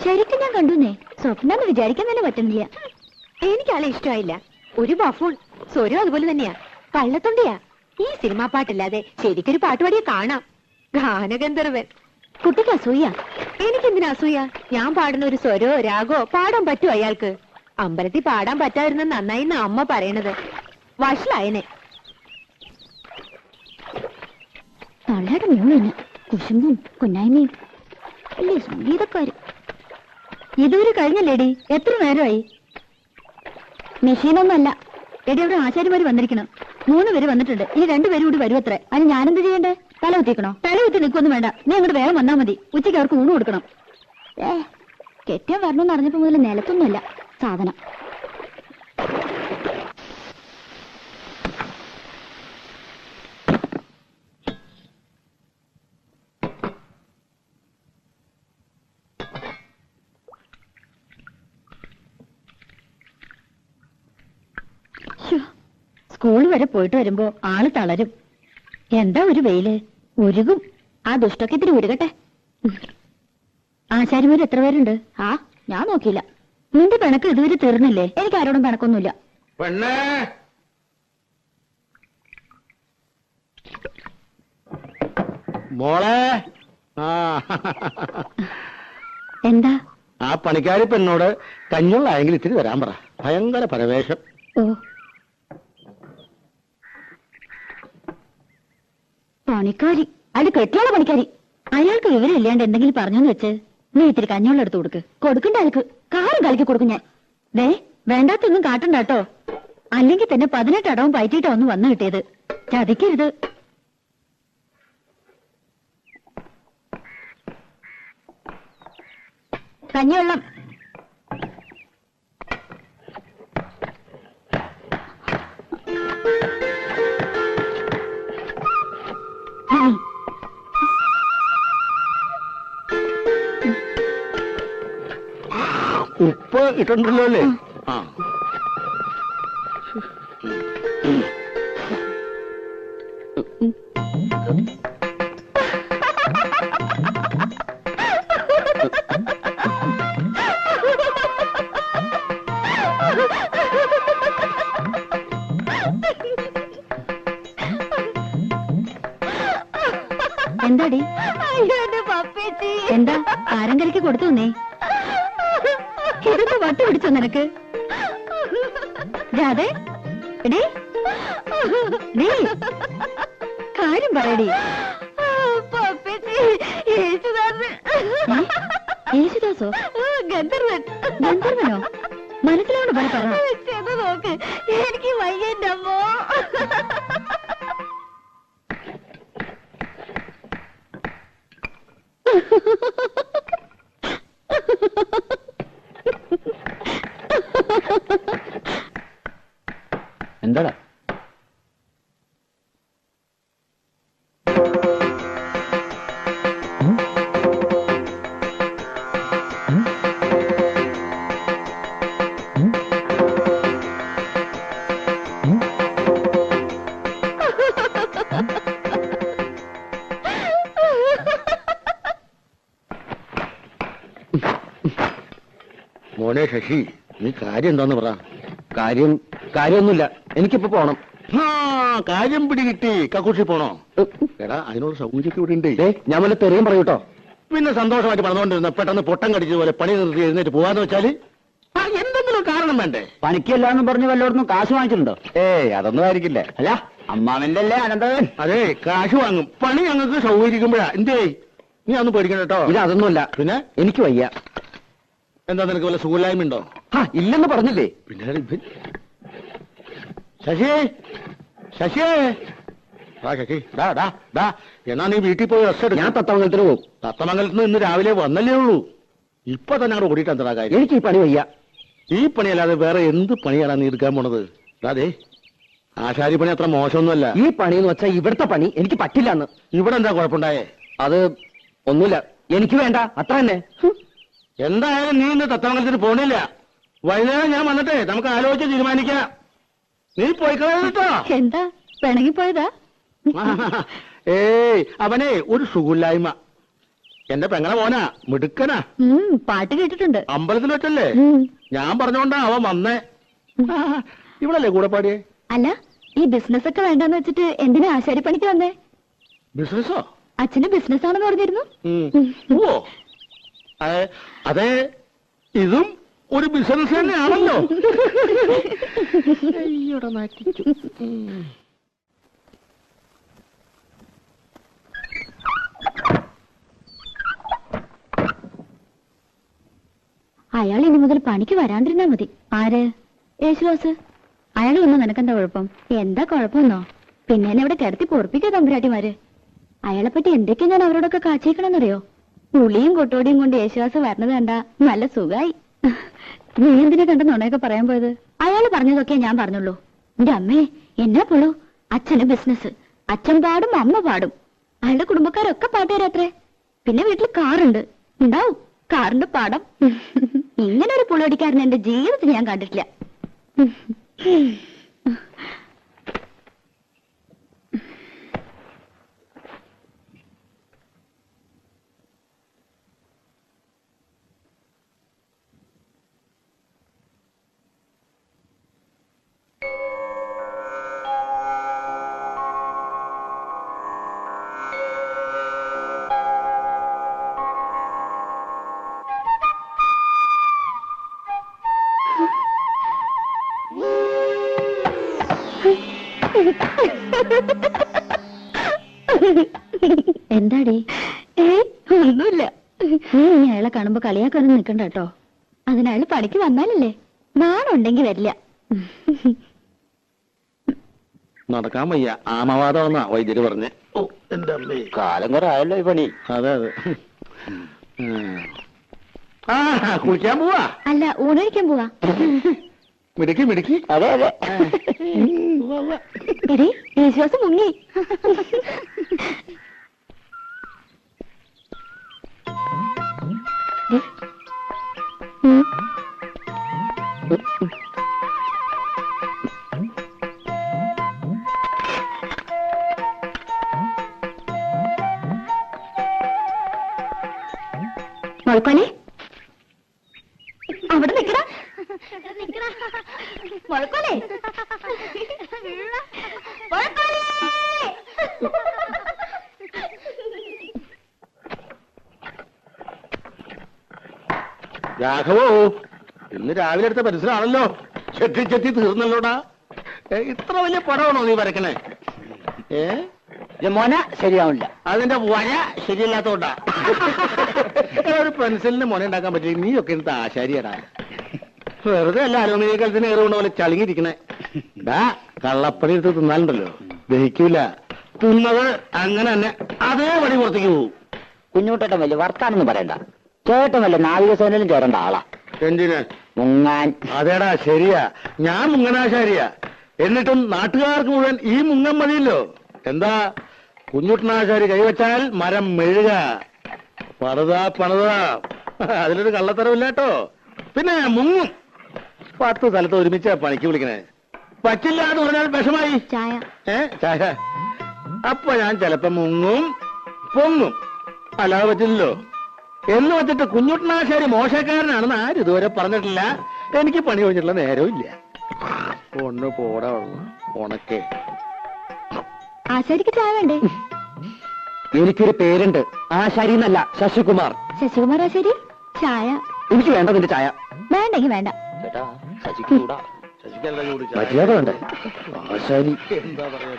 ശരിക്കും ഞാൻ കണ്ടുന്നേ. സ്വപ്നം വിചാരിക്കാൻ തന്നെ പറ്റുന്നില്ല. എനിക്കാളെ ഇഷ്ടമായില്ല. ഒരു ബഫൂൺ. സ്വരം അതുപോലെ തന്നെയാ, കള്ളത്തൊണ്ടിയാ. ഈ സിനിമാ പാട്ടില്ലാതെ ശരിക്കൊരു പാട്ടുപാടിയെ കാണാം. ഗാനഗന്ധർവൻ. കുട്ടിക്ക് അസൂയ. എനിക്കെന്തിനാ അസൂയ? ഞാൻ പാടുന്ന ഒരു സ്വരോ രാഗോ പാടാൻ പറ്റുമോ അയാൾക്ക്? അമ്പലത്തിൽ പാടാൻ പറ്റാതിരുന്ന നന്നായി അമ്മ പറയണത്. വഷളായനെ. തള്ളയുടെ മൂന്ന് കുശുമ്പും കുന്നായ്മയും അല്ലേ സംഗീതക്കാര്. ഇതുവരെ കഴിഞ്ഞല്ലേടി? എത്ര നേരമായി? മെഷീനൊന്നല്ല എടി. അവിടെ ആശാരിമാര് വന്നിരിക്കണം. 3 പേര് വന്നിട്ടുണ്ട്. ഇനി 2 പേരും കൂടി വരുമത്രേ. അതിന് ഞാനെന്ത് ചെയ്യണ്ടേ? തല കുത്തിക്കണോ? തല കുത്തി നിൽക്കൊന്നും വേണ്ട. നീ അങ്ങോട്ട് വേഗം വന്നാൽ മതി. ഉച്ചയ്ക്ക് അവർക്ക് ഊണ് കൊടുക്കണം. കെട്ടിയാൻ വരണമെന്ന് അറിഞ്ഞപ്പോ മുതൽ നിലത്തൊന്നുമല്ല സാധനം. സ്കൂൾ വരെ പോയിട്ട് വരുമ്പോ ആള് തളരും. എന്താ ഒരു വെയില്, ഉരുകും. ആ ദുഷ്ടൊക്കെ ഇത്തിരി ഉരുകട്ടെ. ആശാരിമാര് എത്ര പേരുണ്ട്? ആ ഞാൻ നോക്കിയില്ല. നിന്റെ പിണക്ക് ഇതുവരെ തീർന്നില്ലേ? എനിക്ക് ആരോടും പിണക്കൊന്നുമില്ല. മോളെ, എന്താ? ആ പണിക്കാരി പെണ്ണോട് കഞ്ഞുള്ളായെങ്കിൽ ഇത്തിരി വരാൻ പറ. ഭയങ്കര പരവേശം. ഓ, പണിക്കാരി? അത് കെട്ടിയുള്ള പണിക്കാരി. അയാൾക്ക് വിവരം ഇല്ലാണ്ട് എന്തെങ്കിലും പറഞ്ഞോന്ന് വെച്ച് നീ ഇത്തിരി കഞ്ഞോളം എടുത്ത് കൊടുക്കണ്ട. അയാൾക്ക് കാറും കളിക്ക് കൊടുക്കും ഞാൻ. ദേ, വേണ്ടാത്തൊന്നും കാട്ടണ്ട കേട്ടോ. അല്ലെങ്കിൽ തന്നെ 18 അടവും പയറ്റിയിട്ടാ ഒന്ന് വന്നു കിട്ടിയത്. ചതിക്കരുത്. കഞ്ഞിവെള്ളം. ഉപ്പ് ഇട്ടുണ്ടല്ലോ അല്ലേ? ആ, എന്താടി? എന്താ ആരം കളിക്ക് കൊടുത്തു നീ? ഇതൊക്കെ വട്ട് പിടിച്ചോ നിനക്ക്? രാധേ, എടീ, നീ കാര്യം പറയടി. യേശുദാസോ? ഗന്ധർവൻ. ഗന്ധർവനോ? മനസ്സിലാണ് പറ. നോക്ക്, എനിക്ക് വയ്യന്റെ അമ്മോ. എന്താടാ? മോനെ ശശി, നീ കാര്യം എന്താന്ന് പറ. കാര്യമൊന്നുമില്ല. എനിക്കിപ്പോ പോണം. കാര്യം പിടികിട്ടി. കക്കൂഷി പോണോ? എടാ, അതിനോട് സൗകര്യമൊക്കെ ഇവിടെ ഉണ്ട്. ഞാൻ വല്ല തെറിയും പറയൂട്ടോ. പിന്നെ സന്തോഷമായിട്ട് പറഞ്ഞുകൊണ്ടിരുന്ന പെട്ടെന്ന് പൊട്ടം കടിച്ചതുപോലെ പണി നിർത്തി എഴുന്നേറ്റ് പോവാന്ന് വെച്ചാല് എന്തെങ്കിലും കാരണം വേണ്ടേ? പണിക്കല്ലാന്ന് പറഞ്ഞ് വല്ലോടൊന്നും കാശ് വാങ്ങിച്ചിട്ടുണ്ടോ? അതൊന്നും ആയിരിക്കില്ല. അല്ല, അമ്മാവന്റെ അല്ലേ അനന്തവൻ? അതെ, കാശ് വാങ്ങും. പണി ഞങ്ങൾക്ക് സൗകര്യക്കുമ്പോഴാ. എന്തേ, നീ അതൊന്നും പേടിക്കണ്ട കേട്ടോ. ഇത് അതൊന്നുമല്ല. പിന്നെ എനിക്ക് വയ്യ. എന്താ, നിനക്ക് വല്ല സുഖമില്ലായ്മ ഉണ്ടോ? ഇല്ലെന്ന് പറഞ്ഞില്ലേ? പിന്നെ ശശി, ശശിയേ, ശശി, എന്നാ നീ വീട്ടിൽ പോയി റെസ്റ്റ് എടുക്കും. ഞാൻ തത്തമംഗലത്തിന് പോകും. തത്തമംഗലത്ത് നിന്ന് ഇന്ന് രാവിലെ വന്നല്ലേ ഉള്ളൂ. ഇപ്പൊ തന്നെ അവിടെ ഓടിയിട്ട് എന്താ കാര്യം? എനിക്ക് ഈ പണി വയ്യ. ഈ പണിയല്ലാതെ വേറെ എന്ത് പണിയാണ് നീ എടുക്കാൻ പോണത്? അതെ, ആശാരി പണി അത്ര മോശമൊന്നുമല്ല. ഈ പണി എന്ന് വെച്ചാൽ ഇവിടുത്തെ പണി എനിക്ക് പറ്റില്ല എന്ന്. ഇവിടെ എന്താ കുഴപ്പമുണ്ടായേ? അത് ഒന്നുമില്ല, എനിക്ക് വേണ്ട, അത്ര തന്നെ. എന്തായാലും നീ ഇന്ന് തത്തമംഗലത്തിന് പോണില്ല. വൈകുന്നേരം ഞാൻ വന്നിട്ടേ നമുക്ക് ആലോചിച്ച് തീരുമാനിക്കാം. നീ പോയിക്കളോ. എന്താ പിണങ്ങിപ്പോയതാ? ഏയ്, അവനെ ഒരു സുഖമില്ലായ്മ. എന്റെ പെങ്ങളെ മോനാ, മിടുക്കനാ. പാട്ട് കേട്ടിട്ടുണ്ട്. അമ്പലത്തിൽ വെച്ചല്ലേ? ഞാൻ പറഞ്ഞോണ്ടാ അവൻ വന്നേ. ഇവളല്ലേ കൂടെ പാടിയേ? അല്ല, ഈ ബിസിനസ് ഒക്കെ വേണ്ടെന്ന് വെച്ചിട്ട് എന്തിനാ ആശാരിപ്പണിക്ക് വന്നേ? ബിസിനസ്സോ? അച്ഛന് ബിസിനസ് ആണെന്ന് പറഞ്ഞിരുന്നു. ഓ അതെ, ഇതും ഒരു ബിസിനസ് തന്നെയാണല്ലോ. അയാൾ ഇനി മുതൽ പണിക്ക് വരാണ്ടിരുന്നാ മതി. ആര്? യേശുദാസ്. അയാൾ വന്നു നിനക്കെന്താ കുഴപ്പം? എന്താ കുഴപ്പമെന്നോ? പിന്നെ എന്നെ ഇവിടെ കിടത്തി പൊറപ്പിക്കാ തമ്പുരാട്ടിമാര്. അയാളെപ്പറ്റി എന്തൊക്കെയാ ഞാൻ അവരോടൊക്കെ കാച്ചേക്കണമെന്നറിയോ? പുളിയും കൊട്ടോടിയും കൊണ്ട് യേശുദാസ് വരണത് കണ്ടാ നല്ല സുഖായി. നീ എന്തിനെ കണ്ട നുണയൊക്കെ പറയാൻ പോയത്? അയാള് പറഞ്ഞതൊക്കെ ഞാൻ പറഞ്ഞുള്ളൂ. എന്റെ അമ്മേ, എന്നാ പുള്ളു. അച്ഛന് ബിസിനസ്, അച്ഛൻ പാടും അമ്മ പാടും. അയാളുടെ കുടുംബക്കാരൊക്കെ പാട്ടുകാരത്രേ. പിന്നെ വീട്ടിൽ കാറുണ്ട്, ഉണ്ടാവും കാറിന്റെ പാടം. ഇങ്ങനെ ഒരു പുളിയടിക്കാരൻ എന്റെ ജീവിതത്തിൽ ഞാൻ കണ്ടിട്ടില്ല. എന്താടി? ഒന്നുമില്ല. നീ അയാളെ കാണുമ്പോ കളിയാക്കാനും നിക്കണ്ട കേട്ടോ. അതിനയാള് പണിക്ക് വന്നാലല്ലേ. നാണുണ്ടെങ്കി വരില്ല. നടക്കാൻ വയ്യ, ആമവാദമെന്നാ വൈദ്യര് പറഞ്ഞേ. ഓ എന്റെ അമ്മേ, കാലം കുറെ ആയല്ലോ ഈ പണി. അതെ അതെ. കുളിക്കാൻ പോവാ? അല്ല, ഊണഴിക്കാൻ പോവാ. മിടുക്കി മിടുക്കി. അതെ അതെ. എടി, യേശുദാസ് മുങ്ങി. മുഴക്കോലെ, അവിടെ നിക്കടാ. മുഴക്കോലെ, മുഴക്കോലെ. രാഘവോ, ഇന്ന് രാവിലെ എടുത്ത പരിസരമാണല്ലോ. ചെത്തി ചെത്തി തീർന്നല്ലോടാ. ഇത്ര വലിയ പടമാണോ നീ വരക്കണേ? മോന ശരിയാവില്ല. അതിന്റെ വര ശരിയല്ലാത്തോണ്ടാ. ഒരു പെൻസിലിന് മുന ഉണ്ടാക്കാൻ പറ്റില്ല. നീയൊക്കെ എടുത്ത ആശാരിയടാ. വെറുതെ അല്ല അലുമിനിയം കലത്തിന് ഏറുകൊണ്ട പോലെ ചളിങ്ങിരിക്കണേ. കള്ളപ്പണി എടുത്ത് തിന്നാലുണ്ടല്ലോ, ദഹിക്കൂല. തിന്നത് അങ്ങനെ തന്നെ അതേ പണി പുറത്തേക്ക് പോവും. കുഞ്ഞുട്ടേട്ടൻ വലിയ വർത്താനൊന്നും പറയണ്ട. ചേട്ടൻ വല്ല നാവികസേനയിലും ചേരേണ്ട ആളാ. എന്തിന്? മുങ്ങാൻ. അതേടാ, ശരിയാ. ഞാൻ മുങ്ങനാശാരിയാ. എന്നിട്ടും നാട്ടുകാർക്ക് മുഴുവൻ ഈ മുങ്ങൻ മതിയല്ലോ. എന്താ, കുഞ്ഞുട്ടനാശാരി കൈവച്ചാൽ മരം മെഴുക. പണിതാ. അതിലൊരു കള്ളത്തരമില്ല കേട്ടോ. പിന്നെ മുങ്ങും. 10 സ്ഥലത്ത് ഒരുമിച്ച് പണിക്ക് വിളിക്കണേ. പറ്റില്ല എന്ന് പറഞ്ഞാൽ വിഷമായി. ചായ. ചായ. അപ്പൊ ഞാൻ ചിലപ്പോ മുങ്ങും പൊങ്ങും. അല്ലാതെ പറ്റില്ലല്ലോ. എന്ന് വെച്ചിട്ട് കുഞ്ഞുട്ടനാശാരി മോശക്കാരനാണെന്ന് ആരും ഇതുവരെ പറഞ്ഞിട്ടില്ല. എനിക്ക് പണി കഴിഞ്ഞിട്ടുള്ള നേരവും ഇല്ല. ഒന്ന് പോടാ ഉണക്കേ. ആശാരിക്ക് ചായ വേണ്ടേ? എനിക്കൊരു പേരുണ്ട്. ആശാരി എന്നല്ല, ശശികുമാർ. ശശികുമാർ ആശാരി. ചായ. എനിക്ക് വേണ്ട നിന്റെ ചായ. വേണ്ടെങ്കി വേണ്ട. ചേട്ടാ, ശശിക്കൂടാ. ശശിക്കല്ല ചൂട് മര്യാദ വേണ്ടേ? ആശാരി എന്താ പറയാ.